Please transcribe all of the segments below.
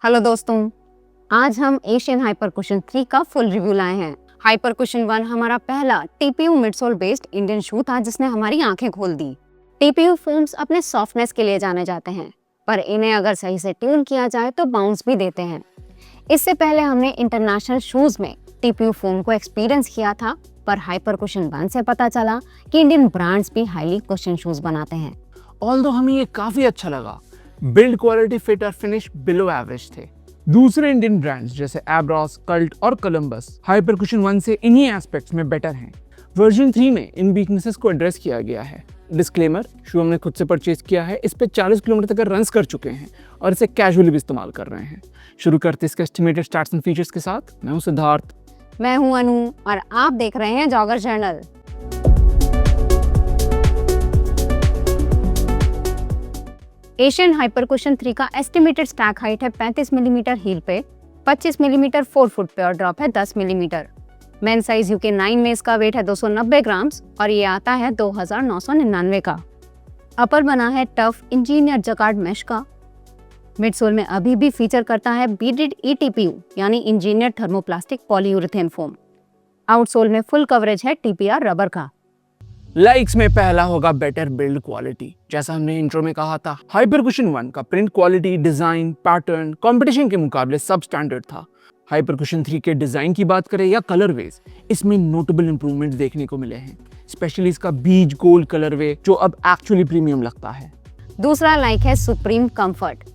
Hello दोस्तों, आज हम एशियन हाइपर कुशन 3 का फुल रिव्यू लाए हैं। हाइपर कुशन 1 हमारा पहला टीपीयू मिडसोल बेस्ड इंडियन शू था जिसने हमारी आंखें खोल दी। टीपीयू फोम्स अपने सॉफ्टनेस के लिए जाने जाते हैं, पर इन्हें अगर सही से ट्यून किया जाए तो बाउंस भी देते हैं। इससे पहले हमने इंटरनेशनल शूज में टीपीयू फोम को एक्सपीरियंस किया था, पर हाइपर कुशन 1 से पता चला कि इंडियन ब्रांड्स भी हाईली कुशन शूज बनाते हैं। ऑल्दो हमें ये काफी अच्छा लगा। बिल्ड क्वालिटी, फिट और फिनिश बिलो एवरेज थे। दूसरे इंडियन ब्रांड्स जैसे एब्रॉस, कल्ट और कोलंबस हाइपर कुशन 1 से इन्हीं एस्पेक्ट्स में बेटर हैं। वर्जन 3 में इन वीकनेसेस को एड्रेस किया गया है। डिस्क्लेमर, शू हमने खुद से परचेज किया है, इस पे 40 किलोमीटर तक रन्स कर चुके हैं और इसे कैजुअली भी इस्तेमाल कर रहे हैं। शुरू करते इसके एस्टिमेटेड स्टैट्स एंड फीचर्स के साथ। मैं हूं सिद्धार्थ। मैं हूं अनु और आप देख रहे हैं jogger journal. Asian hyper cushion 3 का एस्टिमेटेड स्टैक हाइट है 35 मिलीमीटर हील पे, 25 मिलीमीटर 4 फुट पे और ड्रॉप है 10 मिलीमीटर। मेन साइज यूके 9 में इसका वेट है 290 ग्राम्स और ये आता है 2999 का। अपर बना है टफ इंजीनियर जकार्ड मैश का। मिडसोल में अभी भी फीचर करता है बीडेड ईटीपीयू यानी engineer thermoplastic polyurethane foam. Outsole में फुल कवरेज है टीपीआर रबर का। लाइक्स में पहला होगा बेटर बिल्ड क्वालिटी। जैसा हमने इंट्रो में कहा था, हाइपर कुशन 1 का print quality, design, pattern competition के मुकाबले सब स्टैंडर्ड था। हाइपर कुशन 3 के डिजाइन की बात करें या कलरवेज, इसमें नोटेबल इंप्रूवमेंट देखने को मिले हैं। स्पेशली इसका बीज गोल्ड कलरवे जो अब एक्चुअली प्रीमियम लगता है। दूसरा लाइक है सुप्रीम कंफर्ट।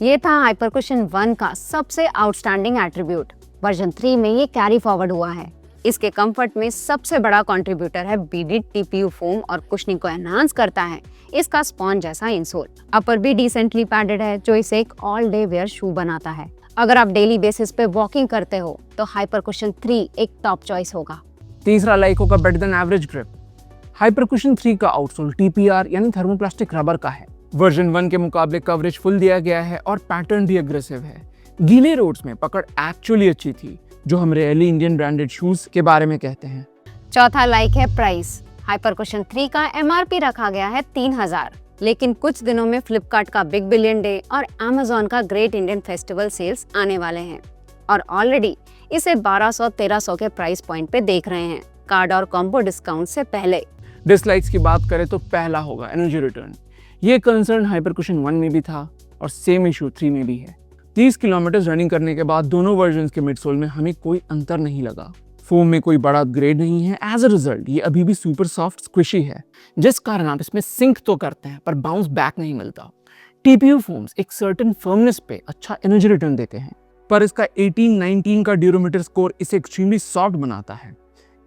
ये था हाइपर कुशन 1 का सबसे आउटस्टैंडिंग एट्रीब्यूट। वर्जन 3 में ये कैरी फॉरवर्ड हुआ है। इसके कंफर्ट में सबसे बड़ा कंट्रीब्यूटर है बीडेड टीपीयू फोम और कुशनिंग को एनहांस करता है इसका स्पॉन्ज जैसा इंसोल। अपर भी डिसेंटली पैडेड है जो इसे एक ऑल डे वेयर शू बनाता है। अगर आप डेली बेसिस पे वॉकिंग करते हो तो हाइपर कुशन 3 एक टॉप चॉइस होगा। तीसरा लाइक होगा better than average grip. Hyper cushion 3 का आउटसोल टीपीआर यानी थर्मोप्लास्टिक रबर का है। वर्जन 1 के मुकाबले कवरेज फुल दिया गया है और पैटर्न भी अग्रेसिव है। गीले रोड्स में पकड़ एक्चुअली अच्छी थी, जो हम रियली इंडियन ब्रांडेड शूज के बारे में कहते हैं। चौथा लाइक है प्राइस। हाइपर कुशन 3 का एमआरपी रखा गया है 3000, लेकिन कुछ दिनों में फ्लिपकार्ट का बिग बिलियन डे और अमेज़न का ग्रेट इंडियन फेस्टिवल सेल्स आने वाले हैं और ऑलरेडी इसे 1200-1300 के प्राइस पॉइंट पे देख रहे हैं, कार्ड और कॉम्बो डिस्काउंट से पहले। डिसलाइक्स की बात करें तो पहला होगा एनर्जी रिटर्न। ये कंसर्न हाइपर कुशन 1 में भी था और सेम इशू 3 में भी है। 30 किलोमीटर रनिंग करने के बाद दोनों वर्जन्स के मिडसोल में हमें कोई अंतर नहीं लगा। फोम में कोई बड़ा अपग्रेड नहीं है। एज अ रिजल्ट ये अभी भी सुपर सॉफ्ट स्क्विशी है, जिस कारण आप इसमें सिंक तो करते हैं पर बाउंस बैक नहीं मिलता। टीपीयू फोम्स एक सर्टेन फर्मनेस पे अच्छा एनर्जी रिटर्न देते हैं, पर इसका 18-19 का ड्यूरोमीटर स्कोर इसे एक्सट्रीमली सॉफ्ट बनाता है।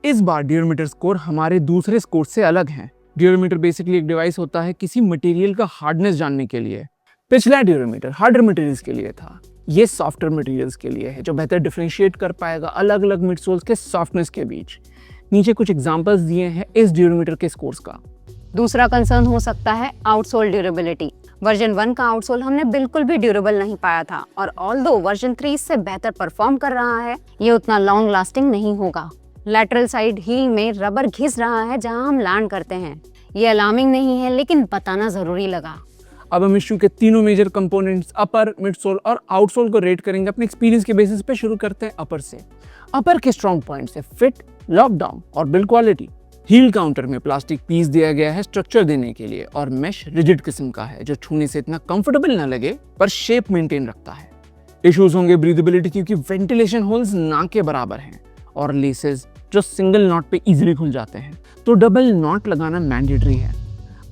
इस बार ड्यूरोमीटर स्कोर हमारे दूसरे स्कोर से अलग है। ड्यूरोमीटर बेसिकली एक डिवाइस होता है किसी मटेरियल का हार्डनेस जानने के लिए। पिछला ड्यूरोमीटर हार्डर मटेरियल्स के लिए था, ये सॉफ्टर मटेरियल्स के लिए है जो बेहतर डिफरेंशिएट कर पाएगा अलग अलग मिडसोल्स के सॉफ्टनेस के बीच। नीचे कुछ एग्जांपल्स दिए हैं इस ड्यूरोमीटर के स्कोर्स का। दूसरा कंसर्न हो सकता है आउटसोल ड्यूरेबिलिटी। वर्जन 1 का आउटसोल हमने बिल्कुल भी ड्यूरेबल नहीं पाया था और ऑल्दो वर्जन 3 इससे बेहतर परफॉर्म कर रहा है, ये उतना लॉन्ग लास्टिंग नहीं होगा। लैटरल साइड हील में रबर घिस रहा है जहां हम लैंड करते हैं। ये अलार्मिंग नहीं है, लेकिन बताना जरूरी लगा। अब हम इशू के तीनों मेजर कंपोनेंट्स अपर, मिडसोल और आउटसोल को रेट करेंगे अपने एक्सपीरियंस के बेसिस पे। शुरू करते हैं अपर से। अपर के स्ट्रॉन्ग पॉइंट्स है फिट, लॉकडाउन और बिल्ड क्वालिटी। हील काउंटर में प्लास्टिक पीस दिया गया है स्ट्रक्चर देने के लिए और मेश रिजिड किस्म का है जो छूने से इतना कंफर्टेबल ना लगे पर शेप मेंटेन रखता है। इश्यूज होंगे ब्रीदेबिलिटी क्योंकि वेंटिलेशन होल्स ना के बराबर हैं और लेसेस जो सिंगल नॉट पे इजीली खुल जाते हैं, तो डबल नॉट लगाना मैंडेटरी है।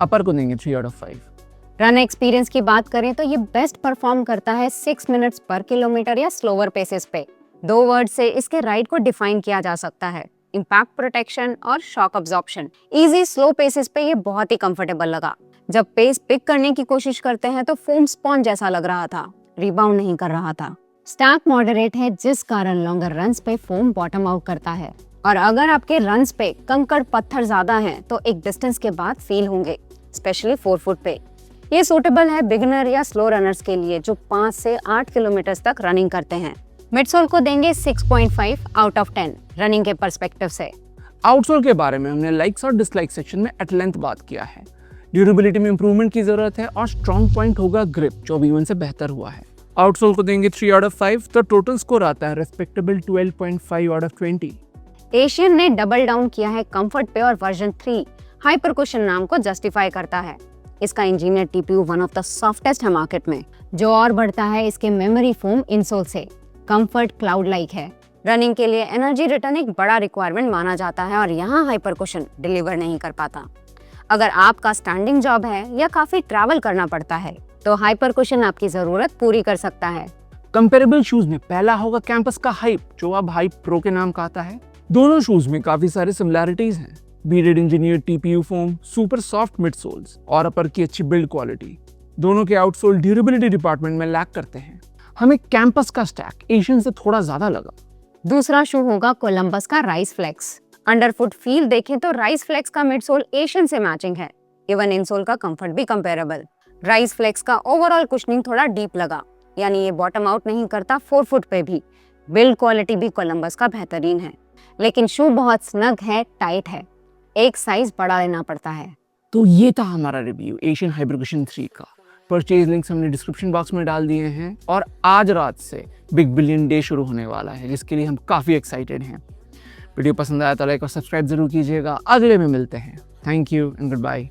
अपर को देंगे 3 आउट ऑफ 5। रन एक्सपीरियंस की बात करें तो ये बेस्ट परफॉर्म करता है 6 मिनट्स पर किलोमीटर या स्लोअर पेसेस पे। 2 वर्ड से इसके राइड को डिफाइन किया जा सकता है, इम्पैक्ट प्रोटेक्शन और shock absorption. Easy slow paces पे ये बहुत ही कंफर्टेबल लगा। जब पेस पिक करने की कोशिश करते हैं तो फोम स्पॉन्ज जैसा लग रहा था, रिबाउंड नहीं कर रहा था। स्टैक मॉडरेट है जिस कारण लॉन्गर रन्स पे फोम बॉटम आउट करता है और अगर आपके रन्स पे कंकड़ पत्थर ज्यादा हैं तो एक डिस्टेंस के बाद फील होंगे, स्पेशली 4 फुट पे। ये सूटेबल है बिगिनर या स्लो रनर्स के लिए जो 5 से 8 किलोमीटर तक रनिंग करते हैं। मिडसोल को देंगे 6.5 आउट ऑफ 10 रनिंग के पर्सपेक्टिव से। आउटसोल के बारे में हमने लाइक्स और डिसलाइक सेक्शन में एट लेंथ बात किया है। ड्यूरेबिलिटी में इंप्रूवमेंट की जरूरत है और स्ट्रॉन्ग पॉइंट होगा ग्रिप जो V1 से बेहतर हुआ है। आउटसोल को देंगे 3 आउट ऑफ 5, तो टोटल स्कोर आता है रेस्पेक्टेबल 12.5 आउट ऑफ 20। एशियन ने डबल डाउन किया है कंफर्ट पे और वर्जन 3 हाइपर कुशन नाम को जस्टिफाई करता है। इसका engineer TPU one of the softest है मार्केट में, जो और बढ़ता है इसके मेमोरी फोम इंसोल से। कंफर्ट क्लाउड लाइक है। रनिंग के लिए एनर्जी रिटर्न एक बड़ा रिक्वायरमेंट माना जाता है और यहाँ हाइपर कुशन डिलीवर नहीं कर पाता। अगर आपका स्टैंडिंग जॉब है या काफी ट्रैवल करना पड़ता है तो हाइपर कुशन आपकी जरूरत पूरी कर सकता है। कंपेरेबल शूज में पहला होगा कैंपस का हाइप, जो अब हाइप प्रो के नाम का आता है। दोनों शूज में काफी सारे सिमिलैरिटीज हैं। Beaded engineer TPU foam, super soft midsoles और अपर की अच्छी बिल्ड क्वालिटी। दोनों के आउटसोल ड्यूरेबिलिटी डिपार्टमेंट में लैक करते हैं। हमें कैंपस का स्टैक एशियन से थोड़ा ज्यादा लगा। दूसरा शू होगा कोलंबस का राइस फ्लेक्स। अंडरफुट फील देखें तो राइस फ्लेक्स का मिडसोल एशियन से मैचिंग है। इवन इनसोल का कंफर्ट भी कंपेरेबल। राइस फ्लेक्स का ओवरऑल कुशनिंग थोड़ा डीप लगा, यानी ये बॉटम आउट नहीं करता 4 फुट पे भी। बिल्ड क्वालिटी भी कोलंबस का बेहतरीन है, लेकिन शू बहुत स्नग है, टाइट है, एक साइज बड़ा लेना पड़ता है। तो ये था हमारा रिव्यू एशियन हाइपर कुशन 3 का। परचेज लिंक्स हमने डिस्क्रिप्शन बॉक्स में डाल दिए हैं और आज रात से बिग बिलियन डे शुरू होने वाला है, जिसके लिए हम काफ़ी एक्साइटेड हैं। वीडियो पसंद आया तो लाइक और सब्सक्राइब जरूर कीजिएगा। अगले में मिलते हैं। Thank you and good bye.